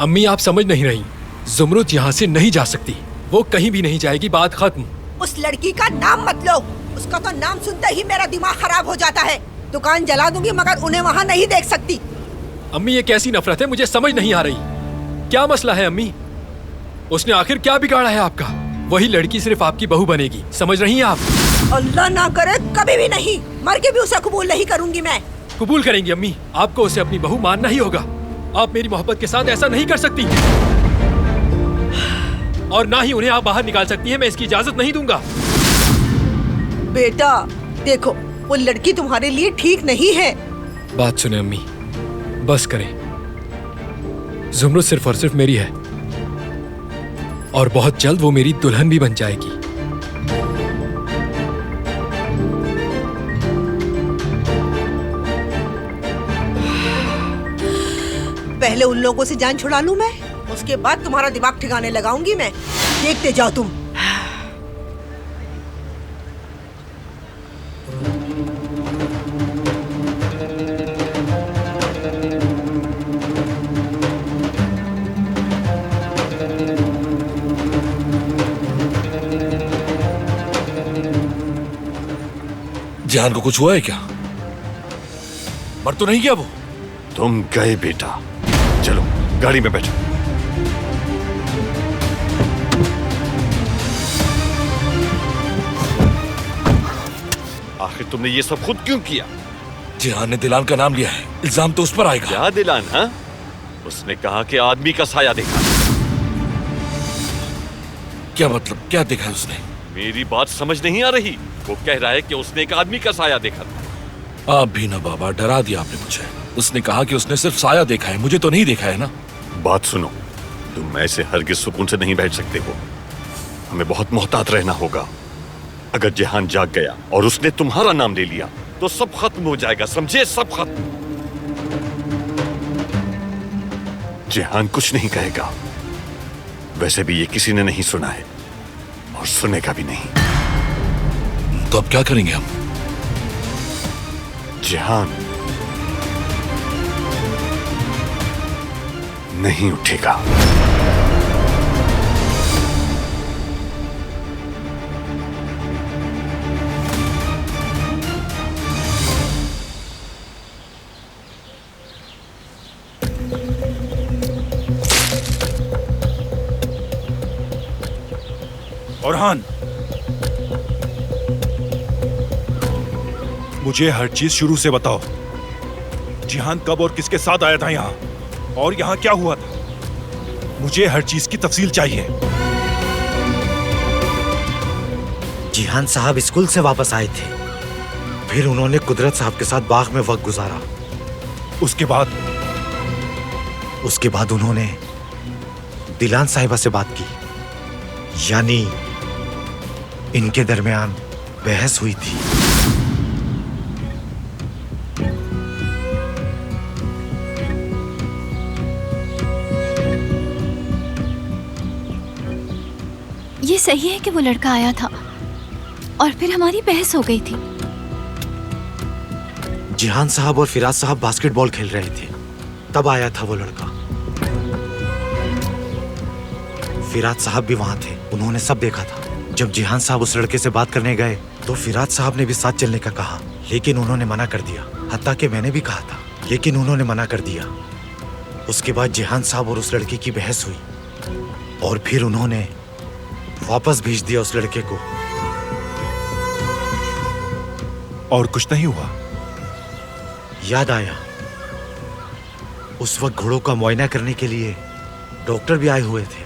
अम्मी आप समझ नहीं रही, जुमरुत यहाँ से नहीं जा सकती, वो कहीं भी नहीं जाएगी, बात खत्म। उस लड़की का नाम मत लो, उसका तो नाम सुनते ही मेरा दिमाग खराब हो जाता है। दुकान जला दूंगी मगर उन्हें वहाँ नहीं देख सकती। अम्मी ये कैसी नफरत है, मुझे समझ नहीं आ रही। क्या मसला है अम्मी? उसने आखिर क्या बिगाड़ा है आपका? वही लड़की सिर्फ आपकी बहू बनेगी, समझ रही हैं आप? अल्लाह ना करे, कभी भी नहीं, मर के भी उसे कबूल नहीं करूंगी मैं। कबूल करेंगी अम्मी, आपको उसे अपनी बहू मानना ही होगा। आप मेरी मोहब्बत के साथ ऐसा नहीं कर सकती, और ना ही उन्हें आप बाहर निकाल सकती हैं, मैं इसकी इजाजत नहीं दूंगा। बेटा देखो, वो लड़की तुम्हारे लिए ठीक नहीं है। बात सुने अम्मी, बस करें। जुमरुत सिर्फ और सिर्फ मेरी है, और बहुत जल्द वो मेरी दुल्हन भी बन जाएगी। पहले उन लोगों से जान छुड़ा लूं मैं, उसके बाद तुम्हारा दिमाग ठिकाने लगाऊंगी मैं। देखते जाओ तुम। जिहान को कुछ हुआ है क्या? मर तो नहीं गया वो? तुम गए बेटा, चलो गाड़ी में बैठो। आखिर तुमने ये सब खुद क्यों किया? जिहान ने दिलान का नाम लिया है, इल्जाम तो उस पर आएगा। क्या दिलान? हाँ, उसने कहा कि आदमी का साया देखा। क्या मतलब, क्या देखा है उसने? मेरी बात समझ नहीं आ रही। वो कह रहा है कि उसने एक आदमी का साया देखा था। आप भी ना बाबा, डरा दिया आपने मुझे। उसने कहा कि उसने सिर्फ साया देखा है, मुझे तो नहीं देखा है ना। बात सुनो, तुम ऐसे हरगिज सुकून से नहीं बैठ सकते हो। हमें बहुत मोहतात रहना होगा। अगर जिहान जाग गया और उसने तुम्हारा नाम ले लिया तो सब खत्म हो जाएगा, समझे? सब खत्म। जिहान कुछ नहीं कहेगा, वैसे भी ये किसी ने नहीं सुना है और सुनेगा भी नहीं। तो अब क्या करेंगे हम? जिहान नहीं उठेगा। औरहान, मुझे हर चीज शुरू से बताओ। जिहान कब और किसके साथ आया था यहाँ, और यहाँ क्या हुआ था? मुझे हर चीज की तफसील चाहिए। जिहान साहब स्कूल से वापस आए थे, फिर उन्होंने कुदरत साहब के साथ बाग में वक्त गुजारा। उसके बाद उन्होंने दिलान साहिबा से बात की, यानी इनके दरमियान बहस हुई थी। ये सही है कि वो लड़का आया था और फिर हमारी बहस हो गई थी। जिहान साहब और फिराज साहब बास्केटबॉल खेल रहे थे, तब आया था वो लड़का। फिराज साहब भी वहां थे, उन्होंने सब देखा था। जब जिहान साहब उस लड़के से बात करने गए तो फिराज साहब ने भी साथ चलने का कहा, लेकिन उन्होंने मना कर दिया। हत्ता कि मैंने भी कहा था, लेकिन उन्होंने मना कर दिया। उसके बाद जिहान साहब और उस लड़के की बहस हुई और फिर उन्होंने वापस भेज दिया उस लड़के को। और कुछ नहीं हुआ? याद आया, उस वक्त घोड़ों का मुआयना करने के लिए डॉक्टर भी आए हुए थे।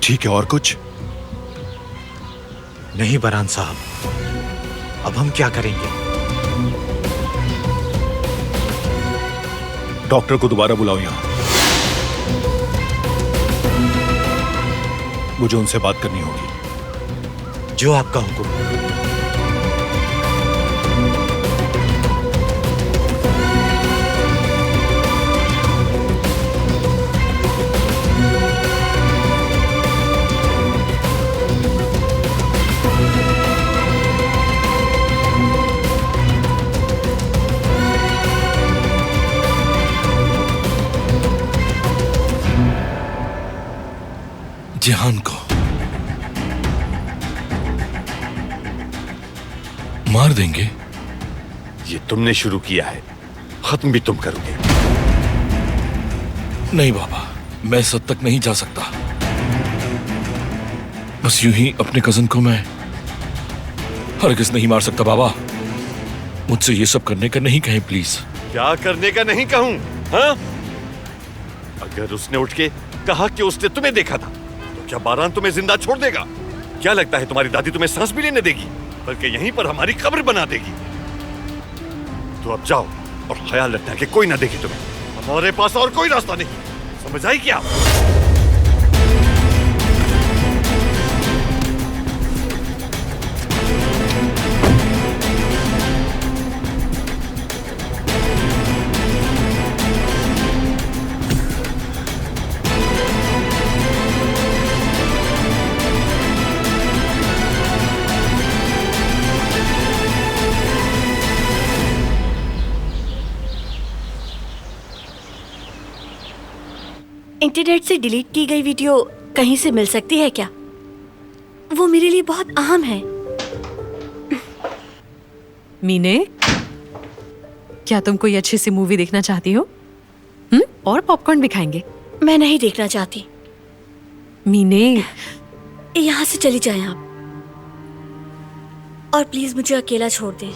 ठीक है, और कुछ नहीं बरान साहब, अब हम क्या करेंगे? डॉक्टर को दोबारा बुलाओ यहाँ। मुझे उनसे बात करनी होगी। जो आपका हुक्म। जिहान को मार देंगे? ये तुमने शुरू किया है, खत्म भी तुम करोगे। नहीं बाबा, मैं इस हद तक नहीं जा सकता। बस यूं ही अपने कजन को मैं हरगिज़ नहीं मार सकता बाबा। मुझसे ये सब करने का नहीं कहें प्लीज। क्या करने का नहीं कहूं? हाँ? अगर उसने उठ के कहा कि उसने तुम्हें देखा था, तो क्या बारान तुम्हें जिंदा छोड़ देगा? क्या लगता है तुम्हारी दादी तुम्हें सांस भी लेने देगी, बल्कि यहीं पर हमारी कब्र बना देगी? तो अब जाओ और ख्याल रखना कि कोई ना देखे तुम्हें। हमारे पास और कोई रास्ता नहीं, समझ आई क्या? इंटरनेट से डिलीट की गई वीडियो कहीं से मिल सकती है क्या? वो मेरे लिए बहुत अहम है। मीने, क्या तुम कोई अच्छी सी मूवी देखना चाहती हो? और पॉपकॉर्न भी खाएंगे। मैं नहीं देखना चाहती। मीने, यहाँ से चली जाएं आप, और प्लीज मुझे अकेला छोड़ दें।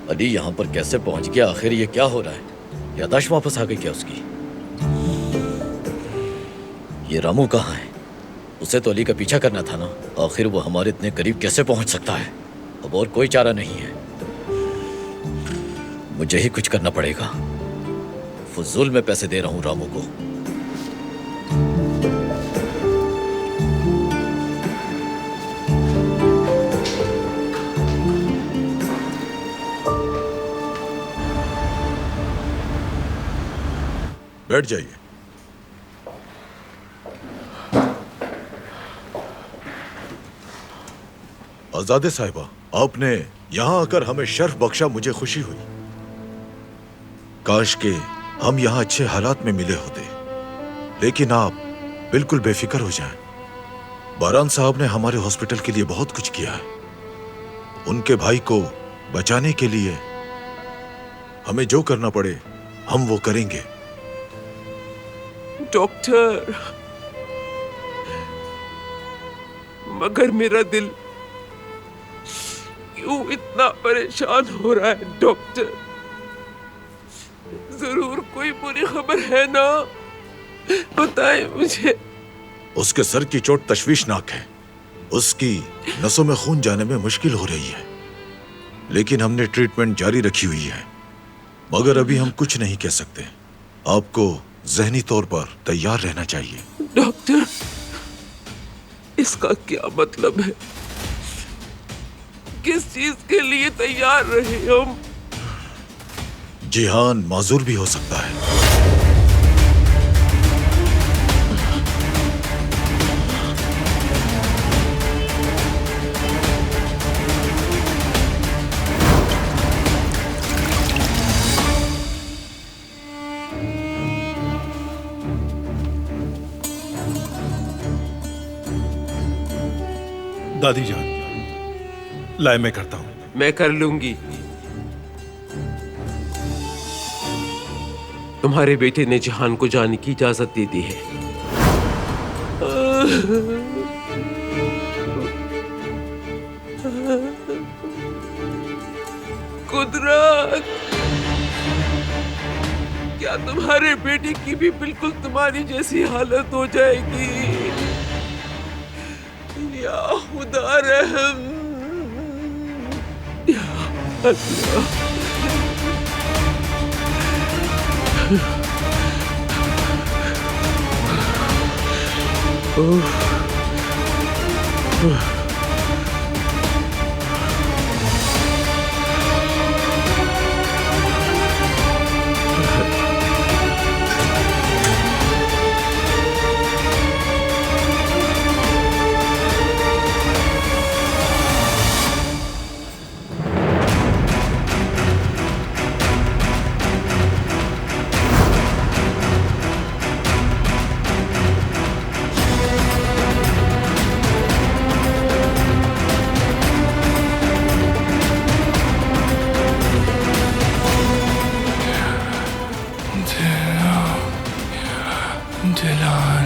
अली यहाँ पर कैसे पहुंच गया? आखिर ये क्या हो रहा है? यादाश्त वापस आ गई क्या उसकी? ये रामू कहाँ है? उसे तो अली का पीछा करना था ना। आखिर वो हमारे इतने करीब कैसे पहुंच सकता है? अब और कोई चारा नहीं है, मुझे ही कुछ करना पड़ेगा। फजूल में पैसे दे रहा हूँ रामू को। बैठ जाइए। आजादे साहिबा, आपने यहां आकर हमें शर्फ बख्शा, मुझे खुशी हुई। काश के हम यहां अच्छे हालात में मिले होते, लेकिन आप बिल्कुल बेफिक्र हो जाएं। बारान साहब ने हमारे हॉस्पिटल के लिए बहुत कुछ किया है। उनके भाई को बचाने के लिए हमें जो करना पड़े हम वो करेंगे। डॉक्टर, मगर मेरा दिल क्यों इतना परेशान हो रहा है डॉक्टर? जरूर कोई बुरी खबर है ना? बताएं मुझे। उसके सर की चोट तशवीशनाक है। उसकी नसों में खून जाने में मुश्किल हो रही है, लेकिन हमने ट्रीटमेंट जारी रखी हुई है। मगर अभी हम कुछ नहीं कह सकते। आपको ज़हनी तौर पर तैयार रहना चाहिए। डॉक्टर, इसका क्या मतलब है? किस चीज के लिए तैयार रहे हम? जिहान माजूर भी हो सकता है। दादी जान, लाए मैं करता हूं। मैं कर लूंगी। तुम्हारे बेटे ने जिहान को जाने की इजाजत दे दी है। कुदरत, क्या तुम्हारे बेटे की भी बिल्कुल तुम्हारी जैसी हालत हो जाएगी? या खुदा रहम, या अल्लाह। दिलान।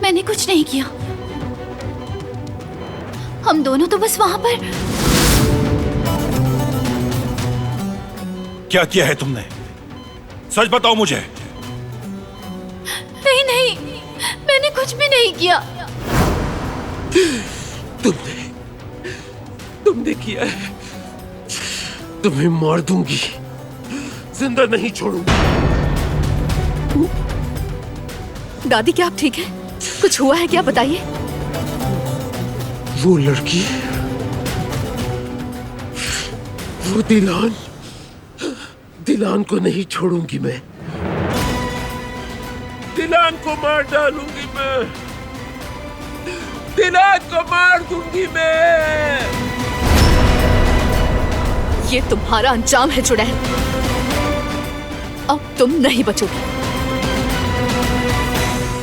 मैंने कुछ नहीं किया। हम दोनों तो बस वहां पर। क्या किया है तुमने? सच बताओ मुझे। नहीं नहीं, मैंने कुछ भी नहीं किया। तुमने किया है। तुम्हें मार दूंगी, जिंदा नहीं छोड़ूंगी। दादी क्या आप ठीक है? कुछ हुआ है क्या, बताइए। वो लड़की, वो दिलान को नहीं छोड़ूंगी मैं। दिलान को मार डालूंगी मैं। दिलान को मार दूंगी मैं। ये तुम्हारा अंजाम है चुड़ैल। अब तुम नहीं बचोगी।